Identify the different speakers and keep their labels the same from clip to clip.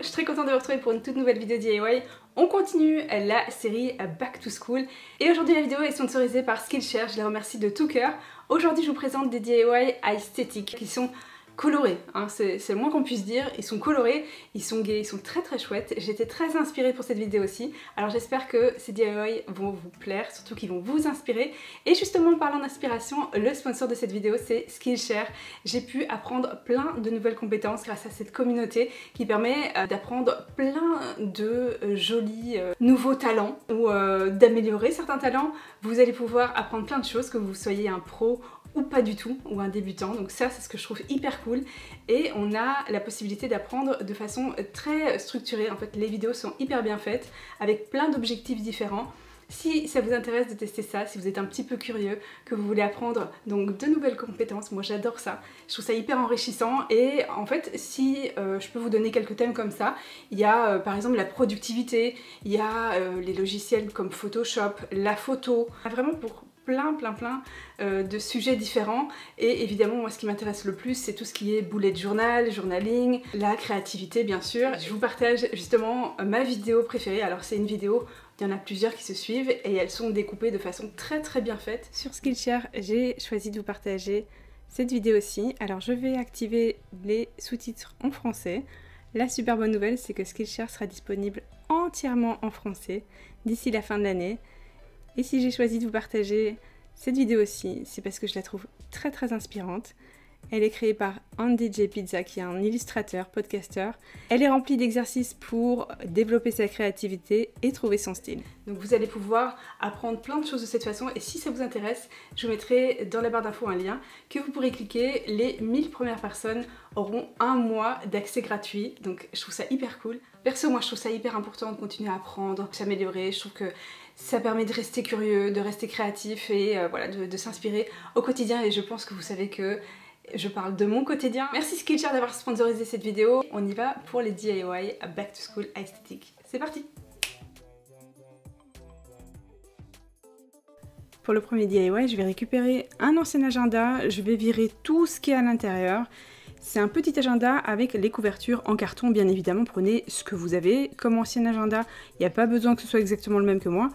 Speaker 1: je suis très contente de vous retrouver pour une toute nouvelle vidéo DIY. On continue la série Back to School et aujourd'hui la vidéo est sponsorisée par Skillshare, je les remercie de tout cœur. Aujourd'hui je vous présente des DIY esthétiques qui sont colorés, hein, c'est le moins qu'on puisse dire. Ils sont colorés, ils sont gays, ils sont très très chouettes. J'étais très inspirée pour cette vidéo aussi, alors j'espère que ces DIY vont vous plaire, surtout qu'ils vont vous inspirer. Et justement en parlant d'inspiration, le sponsor de cette vidéo c'est Skillshare. J'ai pu apprendre plein de nouvelles compétences grâce à cette communauté qui permet d'apprendre plein de jolis nouveaux talents ou d'améliorer certains talents. Vous allez pouvoir apprendre plein de choses, que vous soyez un pro ou pas du tout, ou un débutant, donc ça c'est ce que je trouve hyper cool. Et on a la possibilité d'apprendre de façon très structurée, en fait les vidéos sont hyper bien faites, avec plein d'objectifs différents. Si ça vous intéresse de tester ça, si vous êtes un petit peu curieux, que vous voulez apprendre donc de nouvelles compétences, moi j'adore ça, je trouve ça hyper enrichissant. Et en fait si je peux vous donner quelques thèmes comme ça, il y a par exemple la productivité, il y a les logiciels comme Photoshop, la photo, vraiment pour plein de sujets différents. Et évidemment moi ce qui m'intéresse le plus c'est tout ce qui est bullet journal, journaling, la créativité bien sûr. Je vous partage justement ma vidéo préférée, alors c'est une vidéo, il y en a plusieurs qui se suivent et elles sont découpées de façon très bien faite. Sur Skillshare j'ai choisi de vous partager cette vidéo aussi, alors je vais activer les sous-titres en français. La super bonne nouvelle c'est que Skillshare sera disponible entièrement en français d'ici la fin de l'année. Et si j'ai choisi de vous partager cette vidéo aussi, c'est parce que je la trouve très inspirante. Elle est créée par Andy J. Pizza, qui est un illustrateur, podcasteur. Elle est remplie d'exercices pour développer sa créativité et trouver son style. Donc vous allez pouvoir apprendre plein de choses de cette façon. Et si ça vous intéresse, je vous mettrai dans la barre d'infos un lien que vous pourrez cliquer. Les 1000 premières personnes auront un mois d'accès gratuit. Donc je trouve ça hyper cool. Perso, moi je trouve ça hyper important de continuer à apprendre, de s'améliorer. Je trouve que ça permet de rester curieux, de rester créatif et voilà, de s'inspirer au quotidien. Et je pense que vous savez que je parle de mon quotidien. Merci Skillshare d'avoir sponsorisé cette vidéo. On y va pour les DIY Back to School esthétique. C'est parti! Pour le premier DIY, je vais récupérer un ancien agenda. Je vais virer tout ce qui est à l'intérieur. C'est un petit agenda avec les couvertures en carton, bien évidemment, prenez ce que vous avez comme ancien agenda, il n'y a pas besoin que ce soit exactement le même que moi.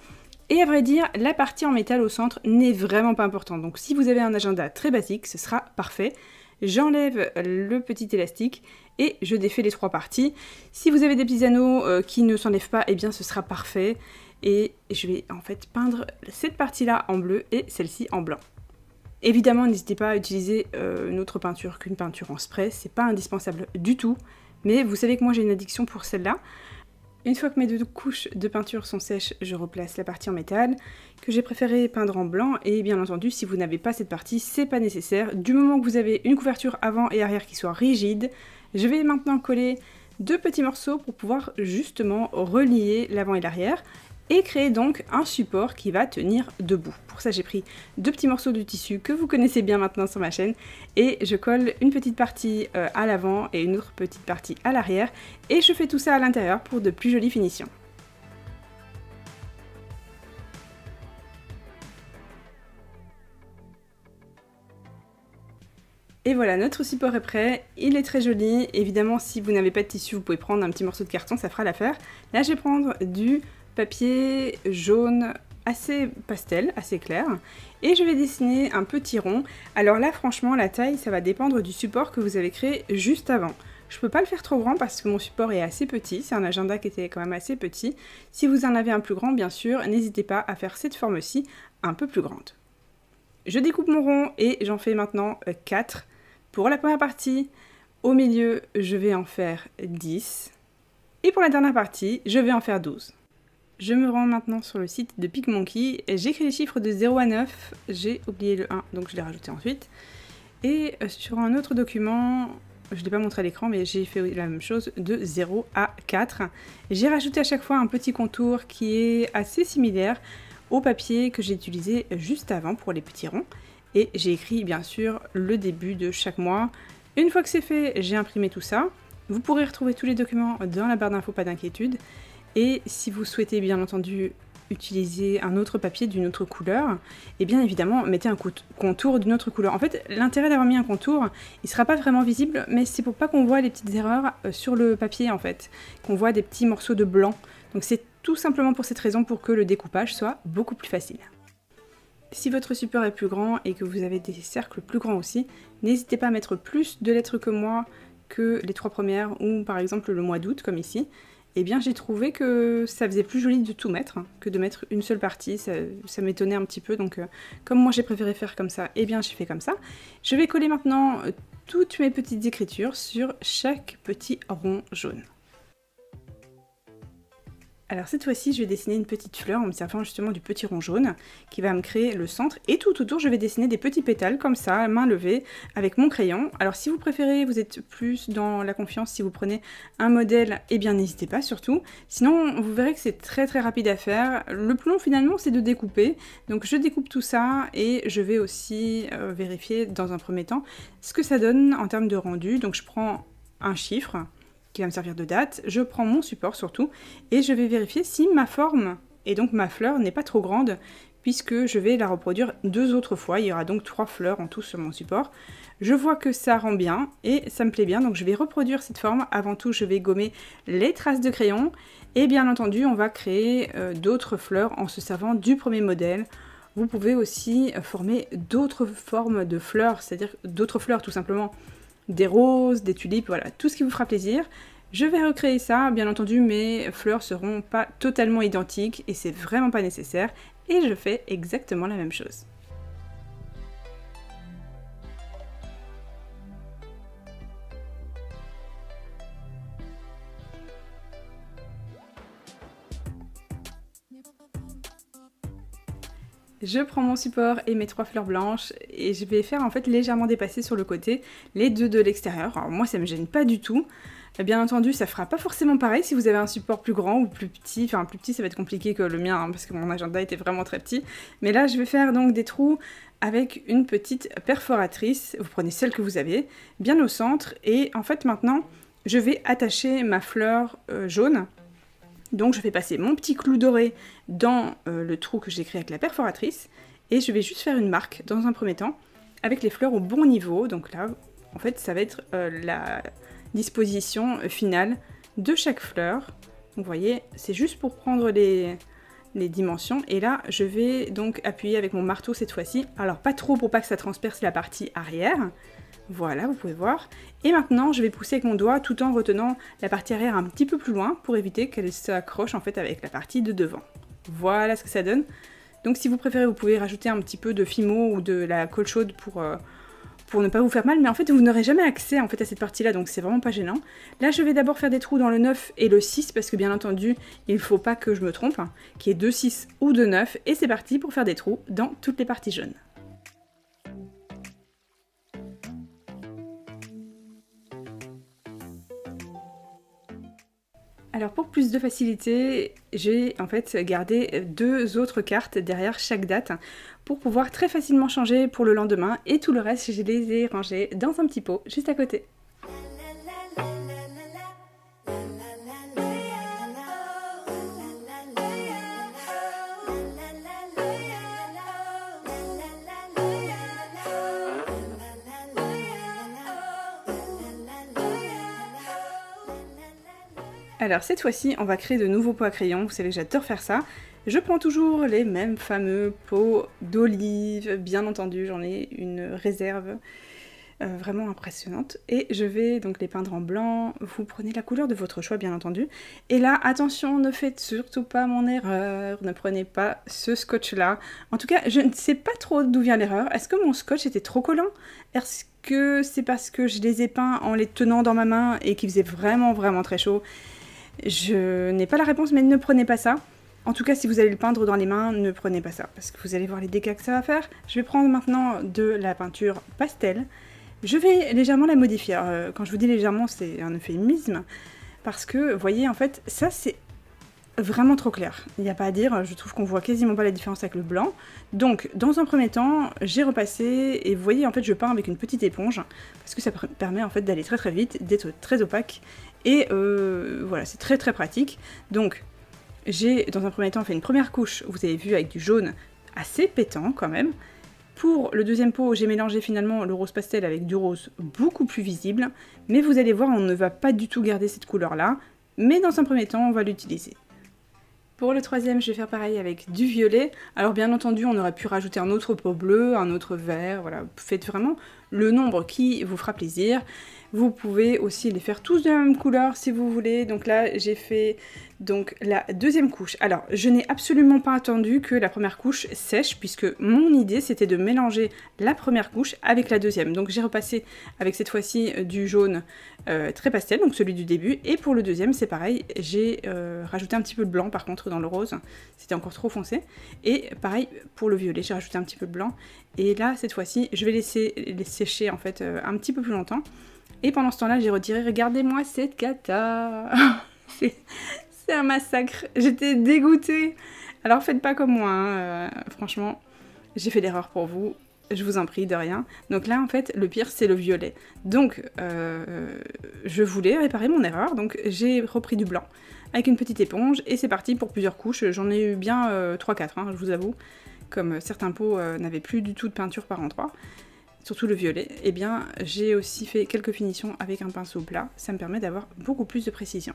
Speaker 1: Et à vrai dire, la partie en métal au centre n'est vraiment pas importante, donc si vous avez un agenda très basique, ce sera parfait. J'enlève le petit élastique et je défais les trois parties. Si vous avez des petits anneaux qui ne s'enlèvent pas, eh bien ce sera parfait. Et je vais en fait peindre cette partie-là en bleu et celle-ci en blanc. Évidemment, n'hésitez pas à utiliser une autre peinture qu'une peinture en spray, c'est pas indispensable du tout, mais vous savez que moi j'ai une addiction pour celle-là. Une fois que mes deux couches de peinture sont sèches, je replace la partie en métal, que j'ai préféré peindre en blanc, et bien entendu, si vous n'avez pas cette partie, c'est pas nécessaire. Du moment que vous avez une couverture avant et arrière qui soit rigide, je vais maintenant coller deux petits morceaux pour pouvoir justement relier l'avant et l'arrière, et créer donc un support qui va tenir debout. Pour ça j'ai pris deux petits morceaux de tissu que vous connaissez bien maintenant sur ma chaîne et je colle une petite partie à l'avant et une autre petite partie à l'arrière et je fais tout ça à l'intérieur pour de plus jolies finitions. Et voilà, notre support est prêt, il est très joli. Évidemment si vous n'avez pas de tissu vous pouvez prendre un petit morceau de carton, ça fera l'affaire. Là je vais prendre du papier jaune assez pastel, assez clair, et je vais dessiner un petit rond. Alors là franchement la taille ça va dépendre du support que vous avez créé juste avant. Je peux pas le faire trop grand parce que mon support est assez petit, c'est un agenda qui était quand même assez petit. Si vous en avez un plus grand bien sûr, n'hésitez pas à faire cette forme-ci un peu plus grande. Je découpe mon rond et j'en fais maintenant 4 pour la première partie. Au milieu je vais en faire 10 et pour la dernière partie je vais en faire 12. Je me rends maintenant sur le site de PicMonkey, j'écris les chiffres de 0 à 9, j'ai oublié le 1 donc je l'ai rajouté ensuite. Et sur un autre document, je ne l'ai pas montré à l'écran mais j'ai fait la même chose de 0 à 4. J'ai rajouté à chaque fois un petit contour qui est assez similaire au papier que j'ai utilisé juste avant pour les petits ronds. Et j'ai écrit bien sûr le début de chaque mois. Une fois que c'est fait, j'ai imprimé tout ça. Vous pourrez retrouver tous les documents dans la barre d'infos, pas d'inquiétude. Et si vous souhaitez bien entendu utiliser un autre papier d'une autre couleur, et bien évidemment mettez un contour d'une autre couleur. En fait, l'intérêt d'avoir mis un contour, il sera pas vraiment visible, mais c'est pour pas qu'on voit les petites erreurs sur le papier en fait, qu'on voit des petits morceaux de blanc. Donc c'est tout simplement pour cette raison, pour que le découpage soit beaucoup plus facile. Si votre support est plus grand et que vous avez des cercles plus grands aussi, n'hésitez pas à mettre plus de lettres que moi que les 3 premières, ou par exemple le mois d'août comme ici. Eh bien j'ai trouvé que ça faisait plus joli de tout mettre que de mettre une seule partie, ça m'étonnait un petit peu, donc comme moi j'ai préféré faire comme ça, eh bien j'ai fait comme ça. Je vais coller maintenant toutes mes petites écritures sur chaque petit rond jaune. Alors cette fois-ci, je vais dessiner une petite fleur en me servant justement du petit rond jaune qui va me créer le centre. Et tout autour, je vais dessiner des petits pétales comme ça, main levée, avec mon crayon. Alors si vous préférez, vous êtes plus dans la confiance, si vous prenez un modèle, eh bien n'hésitez pas surtout. Sinon, vous verrez que c'est très rapide à faire. Le plus long finalement, c'est de découper. Donc je découpe tout ça et je vais aussi vérifier dans un premier temps ce que ça donne en termes de rendu. Donc je prends un chiffre qui va me servir de date, je prends mon support surtout, et je vais vérifier si ma forme, et donc ma fleur, n'est pas trop grande, puisque je vais la reproduire 2 autres fois, il y aura donc 3 fleurs en tout sur mon support. Je vois que ça rend bien, et ça me plaît bien, donc je vais reproduire cette forme. Avant tout, je vais gommer les traces de crayon, et bien entendu, on va créer d'autres fleurs en se servant du premier modèle. Vous pouvez aussi former d'autres formes de fleurs, c'est-à-dire d'autres fleurs tout simplement. Des roses, des tulipes, voilà, tout ce qui vous fera plaisir. Je vais recréer ça, bien entendu mes fleurs seront pas totalement identiques et c'est vraiment pas nécessaire, et je fais exactement la même chose. Je prends mon support et mes 3 fleurs blanches et je vais faire en fait légèrement dépasser sur le côté les 2 de l'extérieur. Alors moi ça me gêne pas du tout. Bien entendu ça fera pas forcément pareil si vous avez un support plus grand ou plus petit. Enfin plus petit ça va être compliqué que le mien hein, parce que mon agenda était vraiment très petit. Mais là je vais faire donc des trous avec une petite perforatrice. Vous prenez celle que vous avez bien au centre et en fait maintenant je vais attacher ma fleur jaune. Donc je vais passer mon petit clou doré dans le trou que j'ai créé avec la perforatrice et je vais juste faire une marque dans un premier temps avec les fleurs au bon niveau. Donc là en fait ça va être la disposition finale de chaque fleur. Donc vous voyez c'est juste pour prendre les dimensions et là je vais donc appuyer avec mon marteau cette fois-ci. Alors pas trop pour pas que ça transperce la partie arrière. Voilà, vous pouvez voir. Et maintenant, je vais pousser avec mon doigt tout en retenant la partie arrière un petit peu plus loin pour éviter qu'elle s'accroche en fait avec la partie de devant. Voilà ce que ça donne. Donc si vous préférez, vous pouvez rajouter un petit peu de Fimo ou de la colle chaude pour ne pas vous faire mal. Mais en fait, vous n'aurez jamais accès en fait à cette partie-là, donc c'est vraiment pas gênant. Là, je vais d'abord faire des trous dans le 9 et le 6 parce que bien entendu, il ne faut pas que je me trompe, hein, qu'il y ait 2 6 ou 2 9. Et c'est parti pour faire des trous dans toutes les parties jaunes. Alors pour plus de facilité, j'ai en fait gardé 2 autres cartes derrière chaque date pour pouvoir très facilement changer pour le lendemain et tout le reste je les ai rangés dans un petit pot juste à côté. Alors cette fois-ci, on va créer de nouveaux pots à crayon, vous savez que j'adore faire ça. Je prends toujours les mêmes fameux pots d'olive, bien entendu, j'en ai une réserve vraiment impressionnante. Et je vais donc les peindre en blanc, vous prenez la couleur de votre choix bien entendu. Et là, attention, ne faites surtout pas mon erreur, ne prenez pas ce scotch-là. En tout cas, je ne sais pas trop d'où vient l'erreur. Est-ce que mon scotch était trop collant? Est-ce que c'est parce que je les ai peints en les tenant dans ma main et qu'il faisait vraiment très chaud? Je n'ai pas la réponse, mais ne prenez pas ça. En tout cas, si vous allez le peindre dans les mains, ne prenez pas ça, parce que vous allez voir les dégâts que ça va faire. Je vais prendre maintenant de la peinture pastel. Je vais légèrement la modifier. Alors, quand je vous dis légèrement, c'est un euphémisme, parce que, vous voyez, en fait, ça c'est vraiment trop clair. Il n'y a pas à dire, je trouve qu'on voit quasiment pas la différence avec le blanc. Donc, dans un premier temps, j'ai repassé, et vous voyez, en fait, je peins avec une petite éponge, parce que ça permet en fait d'aller très vite, d'être très opaque. Et voilà, c'est très pratique. Donc, j'ai dans un premier temps fait une première couche, vous avez vu, avec du jaune assez pétant quand même. Pour le deuxième pot, j'ai mélangé finalement le rose pastel avec du rose beaucoup plus visible, mais vous allez voir, on ne va pas du tout garder cette couleur-là, mais dans un premier temps, on va l'utiliser. Pour le troisième, je vais faire pareil avec du violet. Alors bien entendu, on aurait pu rajouter un autre pot bleu, un autre vert, voilà. Faites vraiment le nombre qui vous fera plaisir. Vous pouvez aussi les faire tous de la même couleur si vous voulez. Donc là, j'ai fait donc la deuxième couche. Alors, je n'ai absolument pas attendu que la première couche sèche, puisque mon idée, c'était de mélanger la première couche avec la deuxième. Donc j'ai repassé avec cette fois-ci du jaune très pastel, donc celui du début. Et pour le deuxième, c'est pareil, j'ai rajouté un petit peu de blanc par contre dans le rose. C'était encore trop foncé. Et pareil, pour le violet, j'ai rajouté un petit peu de blanc. Et là, cette fois-ci, je vais laisser les sécher en fait un petit peu plus longtemps. Et pendant ce temps-là, j'ai retiré, regardez-moi cette cata. C'est un massacre, j'étais dégoûtée. Alors faites pas comme moi, hein. Franchement, j'ai fait l'erreur pour vous, je vous en prie, de rien. Donc là, en fait, le pire, c'est le violet. Donc, je voulais réparer mon erreur, donc j'ai repris du blanc avec une petite éponge, et c'est parti pour plusieurs couches. J'en ai eu bien 3-4, hein, je vous avoue, comme certains pots n'avaient plus du tout de peinture par endroit. Surtout le violet, et bien j'ai aussi fait quelques finitions avec un pinceau plat, ça me permet d'avoir beaucoup plus de précision.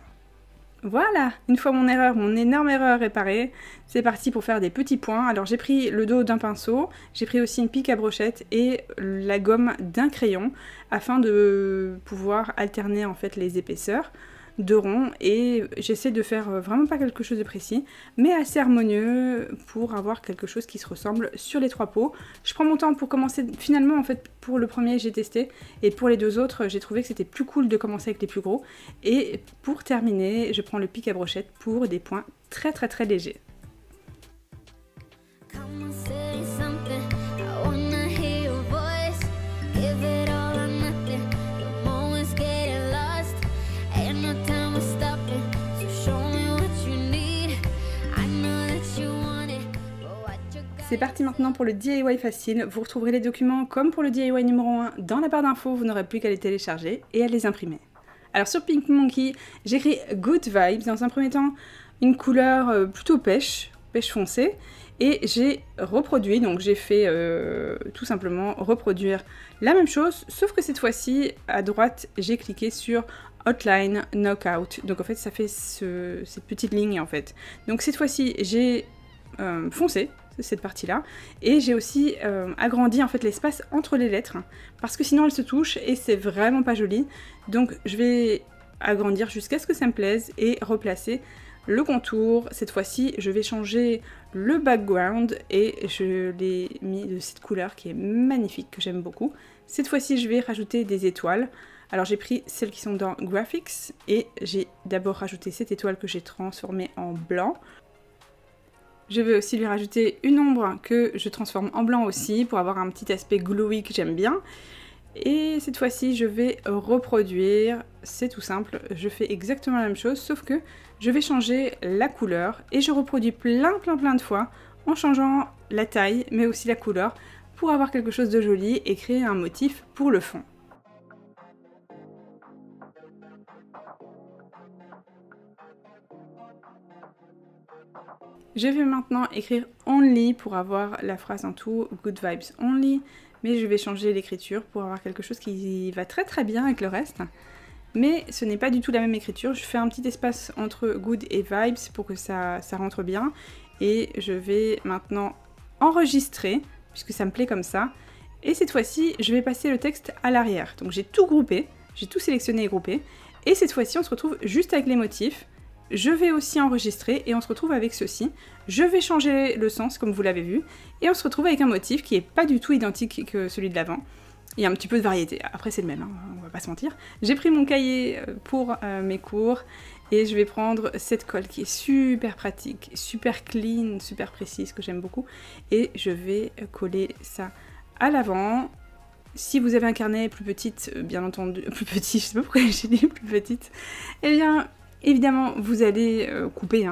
Speaker 1: Voilà, une fois mon énorme erreur réparée, c'est parti pour faire des petits points. Alors j'ai pris le dos d'un pinceau, j'ai pris aussi une pique à brochette et la gomme d'un crayon afin de pouvoir alterner en fait les épaisseurs de rond, et j'essaie de faire vraiment pas quelque chose de précis mais assez harmonieux pour avoir quelque chose qui se ressemble sur les trois pots. Je prends mon temps pour commencer, finalement en fait pour le premier j'ai testé, et pour les deux autres j'ai trouvé que c'était plus cool de commencer avec les plus gros, et pour terminer je prends le pic à brochette pour des points très très très légers. C'est parti maintenant pour le DIY facile. Vous retrouverez les documents comme pour le DIY numéro 1 dans la barre d'infos, vous n'aurez plus qu'à les télécharger et à les imprimer. Alors sur Pink Monkey, j'ai écrit Good Vibes, dans un premier temps une couleur plutôt pêche foncée, et j'ai reproduit, donc j'ai fait tout simplement reproduire la même chose, sauf que cette fois-ci à droite j'ai cliqué sur Outline Knockout, donc en fait ça fait cette petite ligne en fait. Donc cette fois-ci j'ai foncé cette partie-là, et j'ai aussi agrandi en fait l'espace entre les lettres, parce que sinon elles se touchent et c'est vraiment pas joli. Donc je vais agrandir jusqu'à ce que ça me plaise et replacer le contour. Cette fois-ci je vais changer le background et je l'ai mis de cette couleur qui est magnifique, que j'aime beaucoup. Cette fois-ci je vais rajouter des étoiles. Alors j'ai pris celles qui sont dans Graphics, et j'ai d'abord rajouté cette étoile que j'ai transformée en blanc. Je vais aussi lui rajouter une ombre que je transforme en blanc aussi pour avoir un petit aspect glowy que j'aime bien. Et cette fois-ci, je vais reproduire, c'est tout simple, je fais exactement la même chose, sauf que je vais changer la couleur et je reproduis plein de fois en changeant la taille mais aussi la couleur pour avoir quelque chose de joli et créer un motif pour le fond. Je vais maintenant écrire Only pour avoir la phrase en tout, Good Vibes Only, mais je vais changer l'écriture pour avoir quelque chose qui va très très bien avec le reste. Mais ce n'est pas du tout la même écriture, je fais un petit espace entre Good et Vibes pour que ça rentre bien, et je vais maintenant enregistrer, puisque ça me plaît comme ça, et cette fois-ci je vais passer le texte à l'arrière. Donc j'ai tout groupé, j'ai tout sélectionné et groupé, et cette fois-ci on se retrouve juste avec les motifs. Je vais aussi enregistrer et on se retrouve avec ceci. Je vais changer le sens comme vous l'avez vu, et on se retrouve avec un motif qui est pas du tout identique que celui de l'avant. Il y a un petit peu de variété, après c'est le même, hein, on va pas se mentir. J'ai pris mon cahier pour mes cours et je vais prendre cette colle qui est super pratique, super clean, super précise, que j'aime beaucoup, et je vais coller ça à l'avant. Si vous avez un carnet plus petite, bien entendu, plus petit, je sais pas pourquoi j'ai dit plus petite, eh bien évidemment, vous allez couper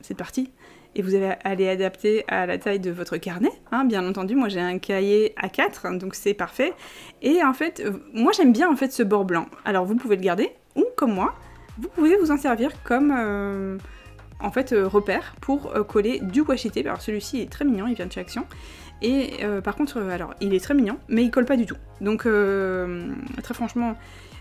Speaker 1: cette partie, et vous allez aller adapter à la taille de votre carnet, hein, bien entendu. Moi j'ai un cahier A4, donc c'est parfait. Et en fait, moi j'aime bien en fait ce bord blanc. Alors vous pouvez le garder, ou comme moi, vous pouvez vous en servir comme en fait repères pour coller du washi tape. Alors celui-ci est très mignon, il vient de chez Action. Et par contre, alors il est très mignon, mais il colle pas du tout. Donc très franchement,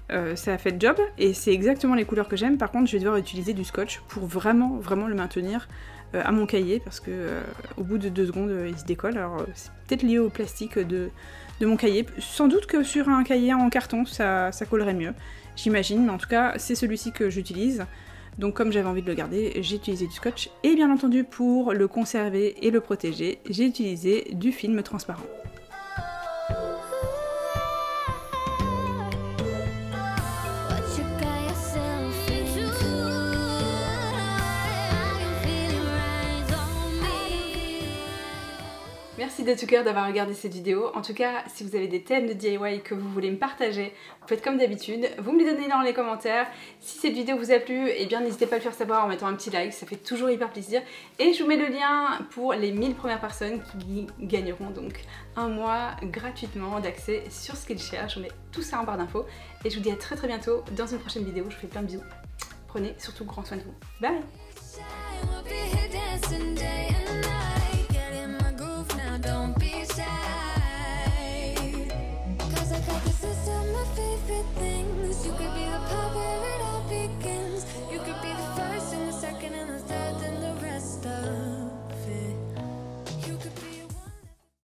Speaker 1: ça a fait le job et c'est exactement les couleurs que j'aime. Par contre, je vais devoir utiliser du scotch pour vraiment le maintenir à mon cahier parce que au bout de 2 secondes, il se décolle. Alors c'est peut-être lié au plastique de mon cahier. Sans doute que sur un cahier en carton, ça collerait mieux, j'imagine. Mais en tout cas, c'est celui-ci que j'utilise. Donc comme j'avais envie de le garder, j'ai utilisé du scotch. Et bien entendu, pour le conserver et le protéger, j'ai utilisé du film transparent. Merci de tout cœur d'avoir regardé cette vidéo. En tout cas, si vous avez des thèmes de DIY que vous voulez me partager, vous faites comme d'habitude, vous me les donnez dans les commentaires. Si cette vidéo vous a plu, eh bien n'hésitez pas à le faire savoir en mettant un petit like, ça fait toujours hyper plaisir. Et je vous mets le lien pour les 1000 premières personnes qui gagneront donc un mois gratuitement d'accès sur Skillshare. Je vous mets tout ça en barre d'infos. Et je vous dis à très bientôt dans une prochaine vidéo. Je vous fais plein de bisous. Prenez surtout grand soin de vous. Bye!